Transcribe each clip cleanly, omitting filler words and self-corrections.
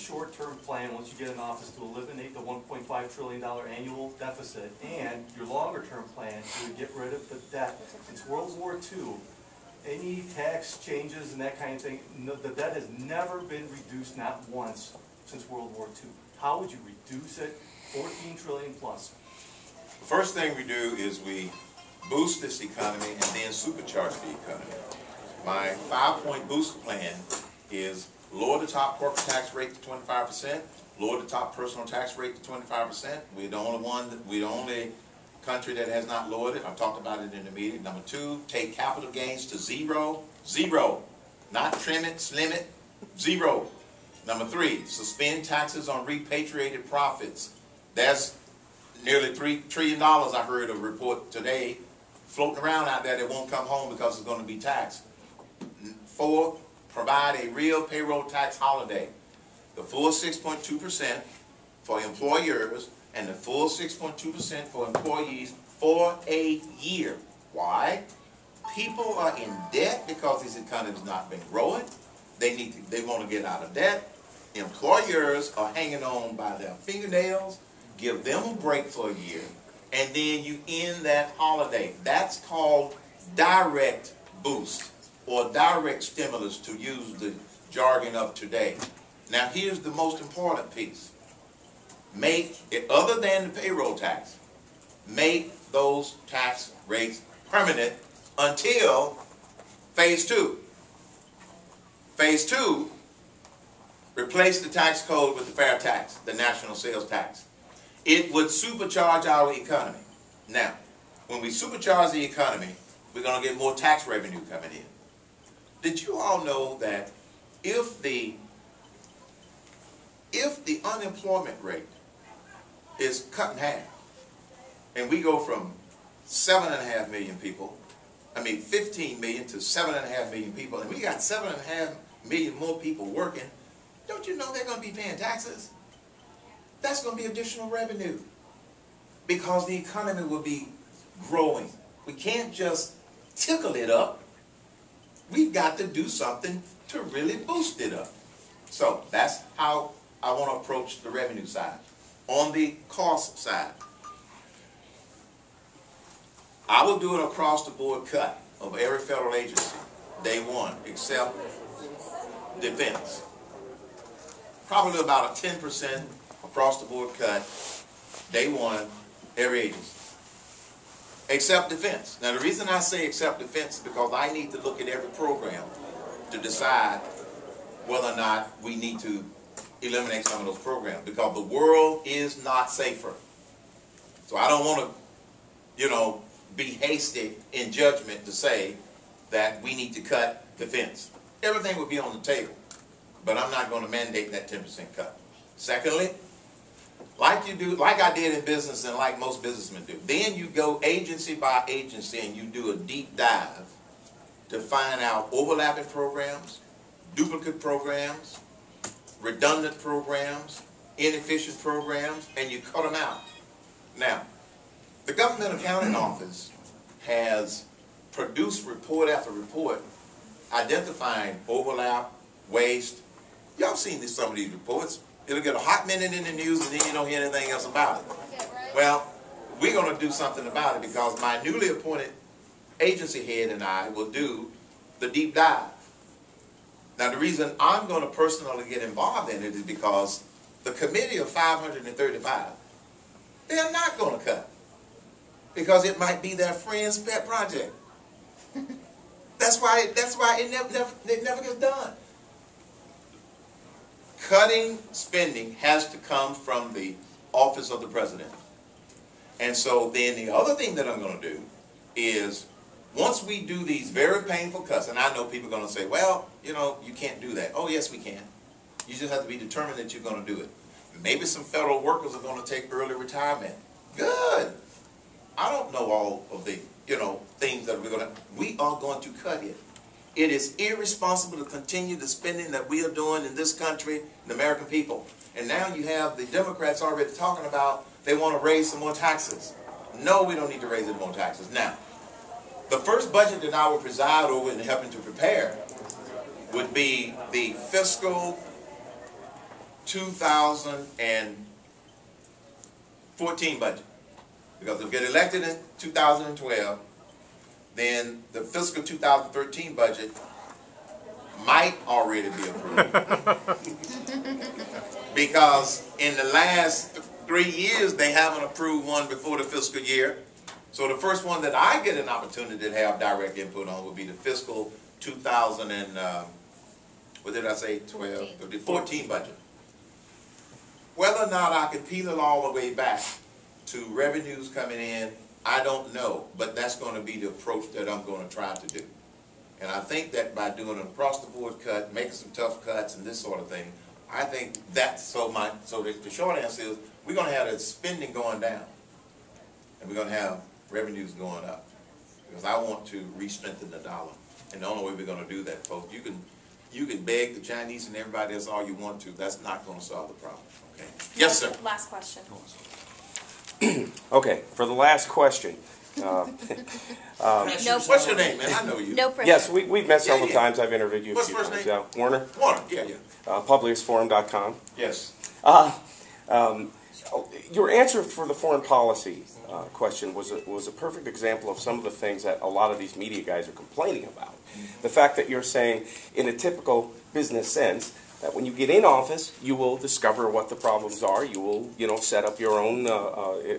short-term plan, once you get in office, to eliminate the $1.5 trillion annual deficit, and your longer-term plan to get rid of the debt. Since World War II, any tax changes and that kind of thing, the debt has never been reduced, not once, since World War II. How would you reduce it? 14 trillion plus. The first thing we do is we boost this economy and then supercharge the economy. My 5-point boost plan is lower the top corporate tax rate to 25%, lower the top personal tax rate to 25%. We're the only country that has not lowered it. I talked about it in the meeting. Number 2, take capital gains to zero. Zero. Not trim it, slim it, zero. Number 3, suspend taxes on repatriated profits. That's nearly $3 trillion, I heard a report today, floating around out there that won't come home because it's going to be taxed. 4, provide a real payroll tax holiday. The full 6.2% for employers and the full 6.2% for employees for a year. Why? People are in debt because this economy has not been growing. They want to get out of debt. Employers are hanging on by their fingernails. Give them a break for a year, and then you end that holiday. That's called direct boost or direct stimulus, to use the jargon of today. Now here's the most important piece. Make it, other than the payroll tax, make those tax rates permanent until phase 2. Phase 2, replace the tax code with the fair tax, the national sales tax. It would supercharge our economy. Now, when we supercharge the economy, we're going to get more tax revenue coming in. Did you all know that if the unemployment rate is cut in half, and we go from 7.5 million people, 15 million to 7.5 million people, and we got 7.5 million more people working, don't you know they're going to be paying taxes? That's going to be additional revenue because the economy will be growing. We can't just tickle it up. We've got to do something to really boost it up. So that's how I want to approach the revenue side. On the cost side, I will do an across-the-board cut of every federal agency, day one, except defense. Probably about a 10% across-the-board cut, day one, every agency. Except defense. Now the reason I say except defense is because I need to look at every program to decide whether or not we need to eliminate some of those programs, because the world is not safer. So I don't want to, be hasty in judgment to say that we need to cut defense. Everything would be on the table, but I'm not going to mandate that 10% cut. Secondly, like I did in business and like most businessmen do, then you go agency by agency and you do a deep dive to find out overlapping programs, duplicate programs, redundant programs, inefficient programs, and you cut them out. Now, the Government Accounting Office has produced report after report identifying overlap, waste. Y'all seen some of these reports. It'll get a hot minute in the news and then you don't hear anything else about it. Well, we're going to do something about it because my newly appointed agency head and I will do the deep dive. Now the reason I'm going to personally get involved in it is because the committee of 535, they're not going to cut. Because it might be their friend's pet project. That's why it never gets done. Cutting spending has to come from the office of the president. And so then the other thing that I'm going to do is, once we do these very painful cuts, and I know people are going to say, well, you can't do that. Oh, yes, we can. You just have to be determined that you're going to do it. Maybe some federal workers are going to take early retirement. Good. I don't know all of the, things that we are going to cut it. It is irresponsible to continue the spending that we are doing in this country, the American people. And now you have the Democrats already talking about they want to raise some more taxes. No, we don't need to raise any more taxes. Now, the first budget that I will preside over in helping to prepare would be the fiscal 2014 budget. Because if we get elected in 2012, then the fiscal 2013 budget might already be approved. Because in the last 3 years, they haven't approved one before the fiscal year. So the first one that I get an opportunity to have direct input on would be the fiscal 2000 and, what did I say, 14 budget. Whether or not I can peel it all the way back to revenues coming in, I don't know, but that's going to be the approach that I'm going to try to do. And I think that by doing an across-the-board cut, making some tough cuts and this sort of thing, I think that's, so the short answer is, we're going to have the spending going down, and we're going to have revenues going up, because I want to re-strengthen the dollar. And the only way we're going to do that, folks, you can beg the Chinese and everybody else all you want to. That's not going to solve the problem. Okay. Yes, sir. Last question. Okay, for the last question. What's your name, man? I know you. No pressure. Yes, we've met several times. I've interviewed you a What's few first times. name? Warner. Warner, yeah. Publiusforum.com. Yes. Your answer for the foreign policy question was a perfect example of some of the things that a lot of these media guys are complaining about. The fact that you're saying, in a typical business sense, that when you get in office, you will discover what the problems are. You will, set up your own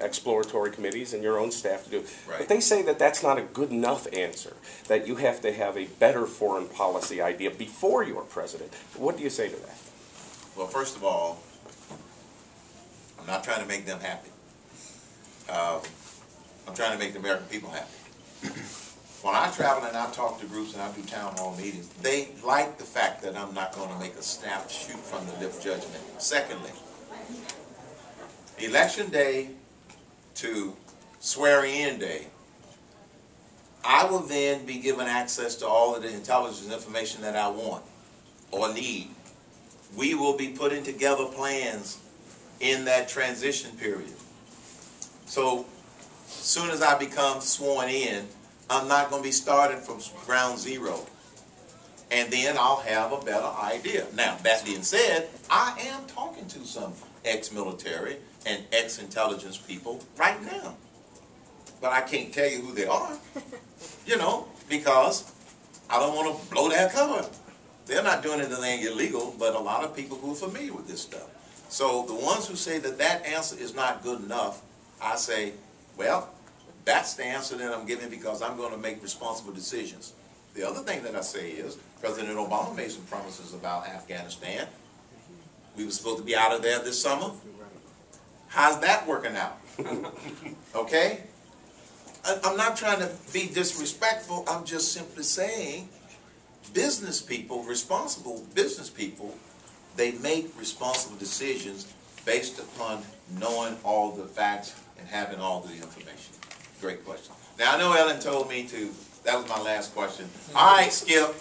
exploratory committees and your own staff to do. Right. But they say that that's not a good enough answer. That you have to have a better foreign policy idea before you're president. What do you say to that? Well, first of all, I'm not trying to make them happy. I'm trying to make the American people happy. When I travel and I talk to groups and I do town hall meetings, they like the fact that I'm not going to make a snap shoot from the lip judgment. Secondly, election day to swearing-in day, I will then be given access to all of the intelligence information that I want or need. We will be putting together plans in that transition period. So, as soon as I become sworn in, I'm not going to be starting from ground zero. And then I'll have a better idea. Now, that being said, I am talking to some ex-military and ex-intelligence people right now. But I can't tell you who they are, because I don't want to blow their cover. They're not doing anything illegal, but a lot of people who are familiar with this stuff. So the ones who say that that answer is not good enough, I say, well, that's the answer that I'm giving because I'm going to make responsible decisions. The other thing that I say is, President Obama made some promises about Afghanistan. We were supposed to be out of there this summer. How's that working out? Okay? I'm not trying to be disrespectful. I'm just simply saying business people, responsible business people, they make responsible decisions based upon knowing all the facts and having all the information. Great question. Now, I know Ellen told me to, that was my last question. All right, Skip.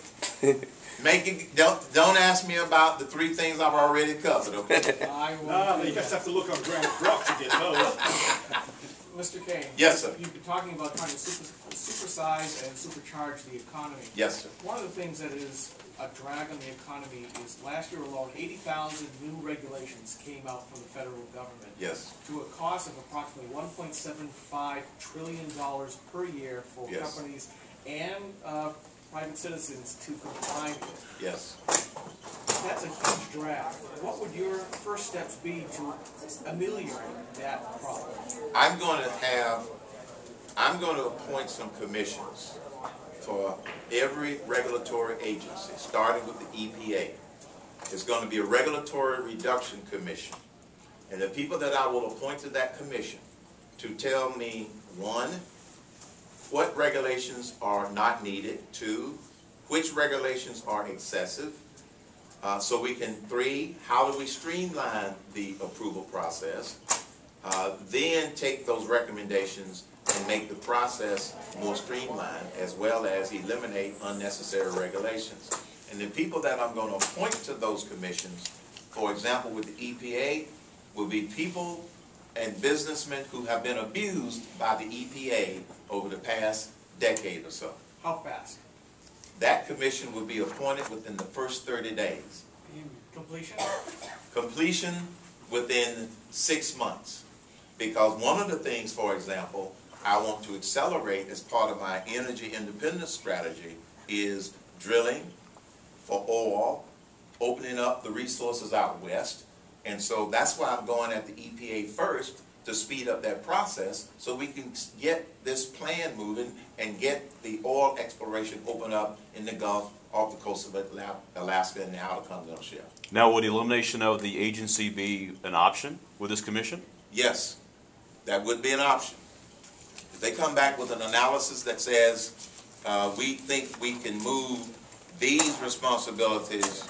Don't ask me about the 3 things I've already covered, okay? No, you just have to look on Granite Rock to get those. Mr. Cain. Yes, sir. You've been talking about trying to supersize and supercharge the economy. Yes, sir. One of the things that is a drag on the economy is last year alone, 80,000 new regulations came out from the federal government. Yes. To a cost of approximately $1.75 trillion per year for Yes. companies and private citizens to comply with. Yes. That's a huge drag. What would your first steps be to ameliorate that problem? I'm going to appoint some commissions for every regulatory agency, starting with the EPA. It's going to be a regulatory reduction commission. And the people that I will appoint to that commission to tell me, 1, what regulations are not needed, 2, which regulations are excessive, so we can, 3, how do we streamline the approval process, then take those recommendations and make the process more streamlined, as well as eliminate unnecessary regulations. And the people that I'm going to appoint to those commissions, for example, with the EPA, will be people and businessmen who have been abused by the EPA over the past decade or so. How fast? That commission will be appointed within the first 30 days. Completion? completion within 6 months. Because one of the things, for example, I want to accelerate as part of my energy independence strategy is drilling for oil, opening up the resources out west. And so that's why I'm going at the EPA first, to speed up that process so we can get this plan moving and get the oil exploration open up in the Gulf, off the coast of Alaska and the outer continental shelf. Now, would elimination of the agency be an option with this commission? Yes, that would be an option. If they come back with an analysis that says we think we can move these responsibilities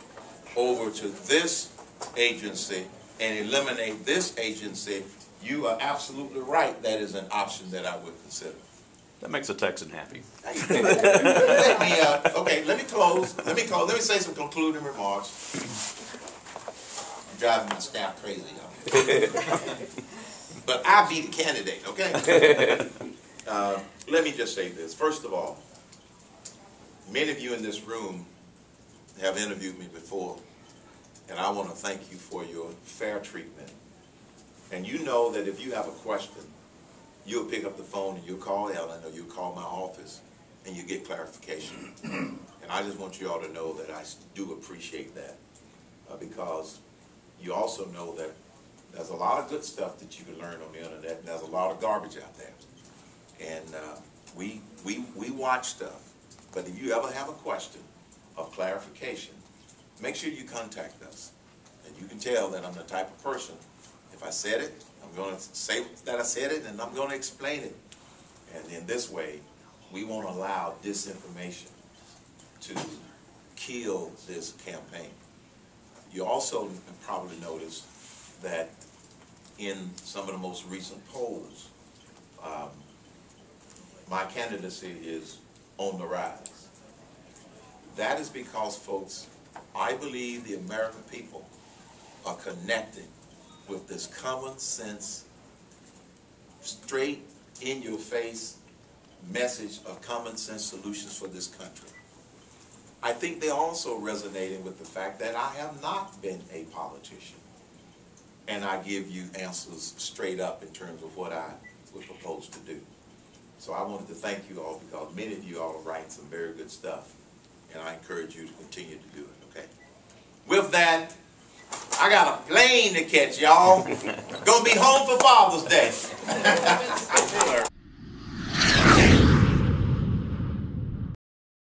over to this agency and eliminate this agency, you are absolutely right. That is an option that I would consider. That makes a Texan happy. Let me close. Let me say some concluding remarks. I'm driving my staff crazy, y'all. But I'll be the candidate, okay? Let me just say this. First of all, many of you in this room have interviewed me before, and I want to thank you for your fair treatment. And you know that if you have a question, you'll pick up the phone and you'll call Ellen or you'll call my office and you get clarification. And I just want you all to know that I do appreciate that because you also know that there's a lot of good stuff that you can learn on the internet and there's a lot of garbage out there. And we watch stuff. But if you ever have a question of clarification, make sure you contact us. And you can tell that I'm the type of person, if I said it, I'm going to say that I said it, and I'm going to explain it. And in this way, we won't allow disinformation to kill this campaign. You also probably noticed that in some of the most recent polls, my candidacy is on the rise. That is because, folks, I believe the American people are connecting with this common sense, straight in your face message of common sense solutions for this country. I think they're also resonating with the fact that I have not been a politician. And I give you answers straight up in terms of what I would propose to do. So I wanted to thank you all because many of you all are writing some very good stuff. And I encourage you to continue to do it, okay? With that, I got a plane to catch, y'all. Gonna be home for Father's Day.